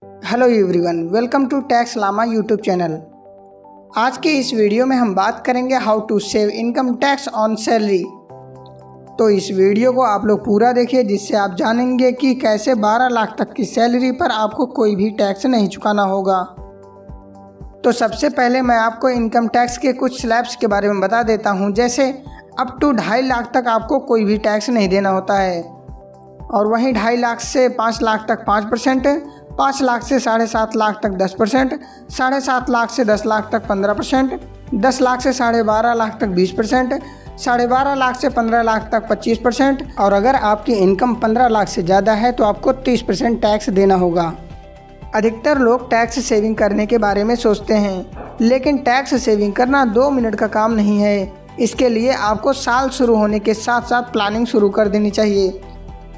Hello everyone, welcome to tax lama YouTube channel. आज के इस वीडियो में हम बात करेंगे how to save income tax on salary. तो इस वीडियो को आप लोग पूरा देखिए, जिससे आप जानेंगे कि कैसे 12 लाख तक की सैलरी पर आपको कोई भी टैक्स नहीं चुकाना होगा। तो सबसे पहले मैं आपको इनकम टैक्स के कुछ स्लैब्स के बारे में बता देता हूँ। जैसे अप टू 2.5 लाख तक आपको कोई भी टैक्स नहीं देना होता है, और वहीं 2.5 लाख से 5 लाख तक 5%, 5 लाख से 7.5 लाख तक 10%, 7.5 लाख से 10 लाख तक 15%, 10 लाख से 12.5 लाख तक 20%, 12.5 लाख से 15 लाख तक 25%, और अगर आपकी इनकम 15 लाख से ज़्यादा है तो आपको 30% टैक्स देना होगा। अधिकतर लोग टैक्स सेविंग करने के बारे में सोचते हैं, लेकिन टैक्स सेविंग करना 2 मिनट का काम नहीं है। इसके लिए आपको साल शुरू होने के साथ साथ प्लानिंग शुरू कर देनी चाहिए।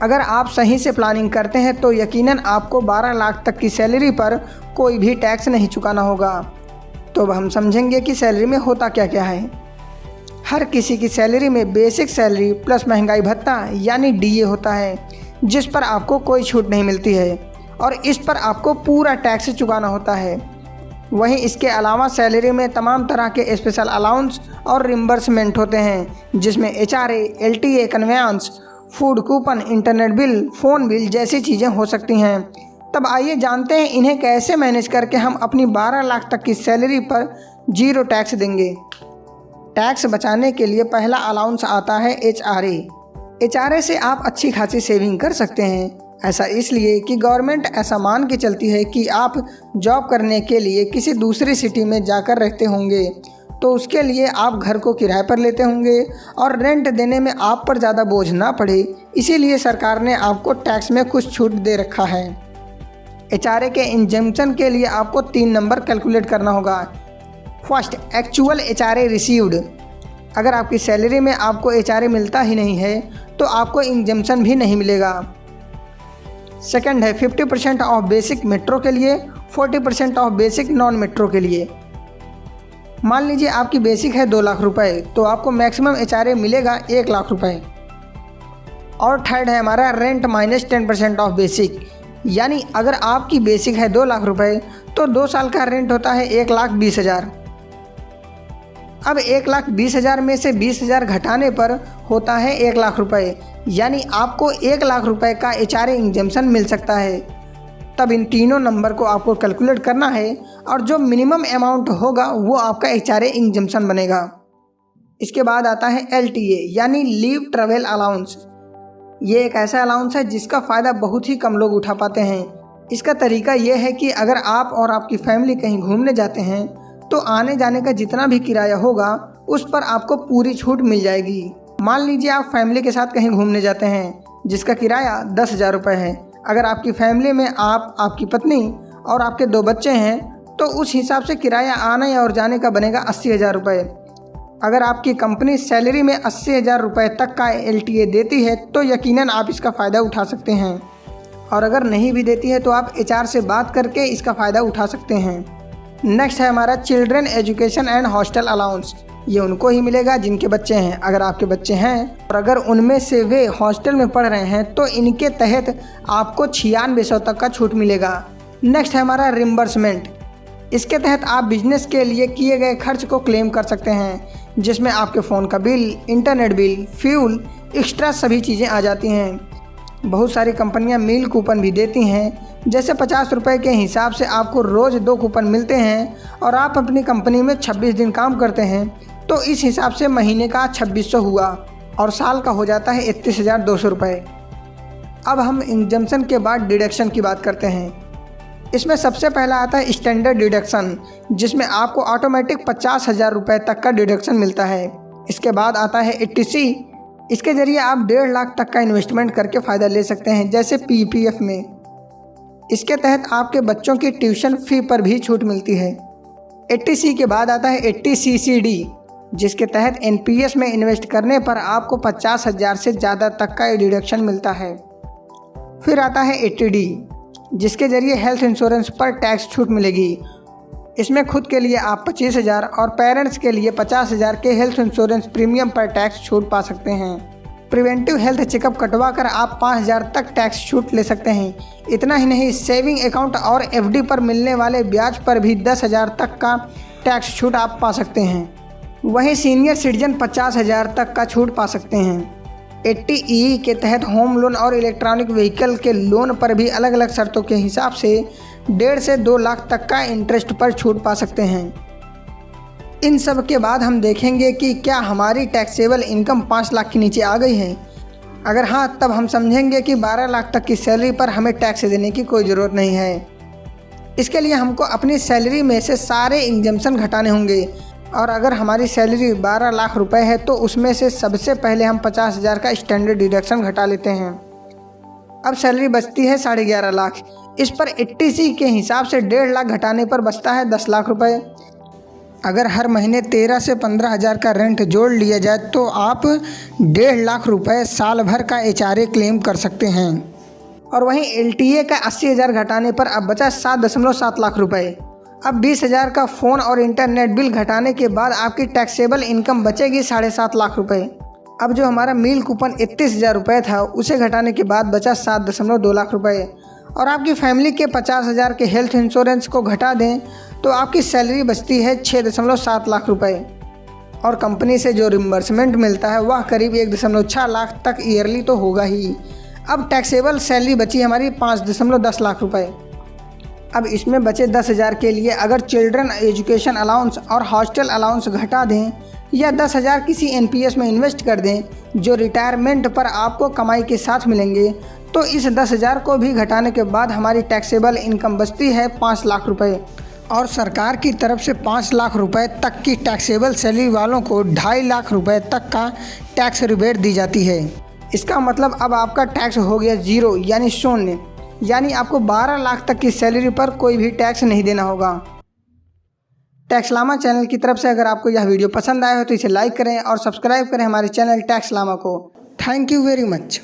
अगर आप सही से प्लानिंग करते हैं तो यकीनन आपको 12 लाख तक की सैलरी पर कोई भी टैक्स नहीं चुकाना होगा। तो अब हम समझेंगे कि सैलरी में होता क्या क्या है। हर किसी की सैलरी में बेसिक सैलरी प्लस महंगाई भत्ता यानी डीए होता है, जिस पर आपको कोई छूट नहीं मिलती है और इस पर आपको पूरा टैक्स चुकाना होता है। वहीं इसके अलावा सैलरी में तमाम तरह के स्पेशल अलाउंस और रिम्बर्समेंट होते हैं, जिसमें HRA, LTA, conveyance, food coupon, internet bill, phone bill जैसी चीज़ें हो सकती हैं। तब आइए जानते हैं इन्हें कैसे मैनेज करके हम अपनी 12 लाख तक की सैलरी पर 0 टैक्स देंगे। टैक्स बचाने के लिए पहला अलाउंस आता है HRA। HRA से आप अच्छी खासी सेविंग कर सकते हैं। ऐसा इसलिए कि गवर्नमेंट ऐसा मान के चलती है कि आप जॉब करने के लिए किसी दूसरी सिटी में जाकर रहते होंगे, तो उसके लिए आप घर को किराए पर लेते होंगे और रेंट देने में आप पर ज़्यादा बोझ ना पड़े, इसीलिए सरकार ने आपको टैक्स में कुछ छूट दे रखा है। HRA के इंजम्पशन के लिए आपको 3 नंबर कैलकुलेट करना होगा। First, actual HRA received. अगर आपकी सैलरी में आपको HRA मिलता ही नहीं है तो आपको इंजम्पशन भी नहीं मिलेगा। सेकंड है 50% ऑफ बेसिक मेट्रो के लिए, 40% ऑफ बेसिक नॉन मेट्रो के लिए। मान लीजिए आपकी बेसिक है 2 लाख रुपए, तो आपको मैक्सिमम HRA मिलेगा 1 लाख रुपए। और थर्ड है हमारा रेंट माइनस 10% ऑफ बेसिक, यानी अगर आपकी बेसिक है 2 लाख रुपए तो 2 साल का रेंट होता है 1,20,000। अब 1,20,000 में से 20,000 घटाने पर होता है 1 लाख रुपए, यानी आपको 1 लाख रुपए का HRA इंजम्पशन मिल सकता है। तब इन तीनों नंबर को आपको कैलकुलेट करना है और जो मिनिमम अमाउंट होगा वो आपका HRA इंजम्पशन बनेगा। इसके बाद आता है LTA यानी लीव ट्रैवल अलाउंस। ये एक ऐसा अलाउंस है जिसका फ़ायदा बहुत ही कम लोग उठा पाते हैं। इसका तरीका ये है कि अगर आप और आपकी फैमिली कहीं घूमने जाते हैं तो आने जाने का जितना भी किराया होगा उस पर आपको पूरी छूट मिल जाएगी। मान लीजिए आप फैमिली के साथ कहीं घूमने जाते हैं जिसका किराया 10,000 रुपये है। अगर आपकी फैमिली में आप, आपकी पत्नी और आपके 2 बच्चे हैं तो उस हिसाब से किराया आने और जाने का बनेगा 80,000 रुपये। अगर आपकी कंपनी सैलरी में 80,000 रुपये तक का LTA देती है तो यकीनन आप इसका फ़ायदा उठा सकते हैं, और अगर नहीं भी देती है तो आप HR से बात करके इसका फ़ायदा उठा सकते हैं। नेक्स्ट है हमारा children education and hostel allowance. ये उनको ही मिलेगा जिनके बच्चे हैं। अगर आपके बच्चे हैं और अगर उनमें से वे हॉस्टल में पढ़ रहे हैं तो इनके तहत आपको 9600 तक का छूट मिलेगा। नेक्स्ट है हमारा रिम्बर्समेंट। इसके तहत आप बिजनेस के लिए किए गए खर्च को क्लेम कर सकते हैं, जिसमें आपके फ़ोन का bill, internet bill, fuel, extra सभी चीज़ें आ जाती हैं। बहुत सारी कंपनियां मील कूपन भी देती हैं, जैसे 50 रुपये के हिसाब से आपको रोज़ 2 कूपन मिलते हैं और आप अपनी कंपनी में 26 दिन काम करते हैं तो इस हिसाब से महीने का 2600 हुआ और साल का हो जाता है 31,200 रुपये। अब हम इंजम्पशन के बाद डिडक्शन की बात करते हैं। इसमें सबसे पहला आता है स्टैंडर्ड डिडक्शन, जिसमें आपको ऑटोमेटिक 50,000 रुपये तक का डिडक्शन मिलता है। इसके बाद आता है 80C। इसके ज़रिए आप 1.5 लाख तक का इन्वेस्टमेंट करके फ़ायदा ले सकते हैं, जैसे PPF में। इसके तहत आपके बच्चों की ट्यूशन फ़ी पर भी छूट मिलती है। 80C के बाद आता है 80CCD, जिसके तहत NPS में इन्वेस्ट करने पर आपको 50,000 से ज़्यादा तक का डिडक्शन मिलता है। फिर आता है 80D, जिसके ज़रिए हेल्थ इंश्योरेंस पर टैक्स छूट मिलेगी। इसमें खुद के लिए आप 25,000 और पेरेंट्स के लिए 50,000 के हेल्थ इंश्योरेंस प्रीमियम पर टैक्स छूट पा सकते हैं। प्रिवेंटिव हेल्थ चेकअप कटवा कर आप 5,000 तक टैक्स छूट ले सकते हैं। इतना ही नहीं, सेविंग अकाउंट और एफडी पर मिलने वाले ब्याज पर भी 10,000 तक का टैक्स छूट आप पा सकते हैं। वहीं सीनियर सिटीजन 50,000 तक का छूट पा सकते हैं। 80E के तहत होम लोन और इलेक्ट्रॉनिक व्हीकल के लोन पर भी अलग अलग शर्तों के हिसाब से 1.5 से 2 लाख तक का इंटरेस्ट पर छूट पा सकते हैं। इन सब के बाद हम देखेंगे कि क्या हमारी टैक्सेबल इनकम 5 लाख के नीचे आ गई है। अगर हाँ, तब हम समझेंगे कि 12 लाख तक की सैलरी पर हमें टैक्स देने की कोई ज़रूरत नहीं है। इसके लिए हमको अपनी सैलरी में से सारे एग्जम्पशन घटाने होंगे और अगर हमारी सैलरी 12 लाख रुपए है तो उसमें से सबसे पहले हम 50,000 का स्टैंडर्ड डिडक्शन घटा लेते हैं। अब सैलरी बचती है 11.5 लाख। इस पर 80C के हिसाब से 1.5 लाख घटाने पर बचता है 10 लाख रुपए। अगर हर महीने 13 से 15,000 का रेंट जोड़ लिया जाए तो आप 1.5 लाख रुपए साल भर का HRA क्लेम कर सकते हैं। और वहीं LTA का 80,000 घटाने पर अब बचा 7.7 लाख रुपए। अब 20,000 का फ़ोन और इंटरनेट बिल घटाने के बाद आपकी टैक्सेबल इनकम बचेगी 7.5 लाख रुपए। अब जो हमारा मील कूपन 31,000 रुपये था उसे घटाने के बाद बचा 7.2 लाख रुपए। और आपकी फैमिली के 50,000 के हेल्थ इंश्योरेंस को घटा दें तो आपकी सैलरी बचती है 6.7 लाख रुपए। और कंपनी से जो रिम्बर्समेंट मिलता है वह करीब 1.6 लाख तक ईयरली तो होगा ही। अब टैक्सेबल सैलरी बची हमारी 5.10 लाख रुपए। अब इसमें बचे 10,000 के लिए अगर चिल्ड्रन एजुकेशन अलाउंस और हॉस्टल अलाउंस घटा दें या 10,000 किसी NPS में इन्वेस्ट कर दें जो रिटायरमेंट पर आपको कमाई के साथ मिलेंगे, तो इस 10,000 को भी घटाने के बाद हमारी टैक्सेबल इनकम बचती है 5 लाख रुपए। और सरकार की तरफ से 5 लाख रुपए तक की टैक्सेबल सैलरी वालों को 2.5 लाख रुपए तक का टैक्स रिबेट दी जाती है। इसका मतलब अब आपका टैक्स हो गया 0 यानी शून्य, यानी आपको 12 लाख तक की सैलरी पर कोई भी टैक्स नहीं देना होगा। टैक्स लामा चैनल की तरफ से अगर आपको यह वीडियो पसंद आया हो तो इसे लाइक करें और सब्सक्राइब करें हमारे चैनल टैक्स लामा को। Thank you very much.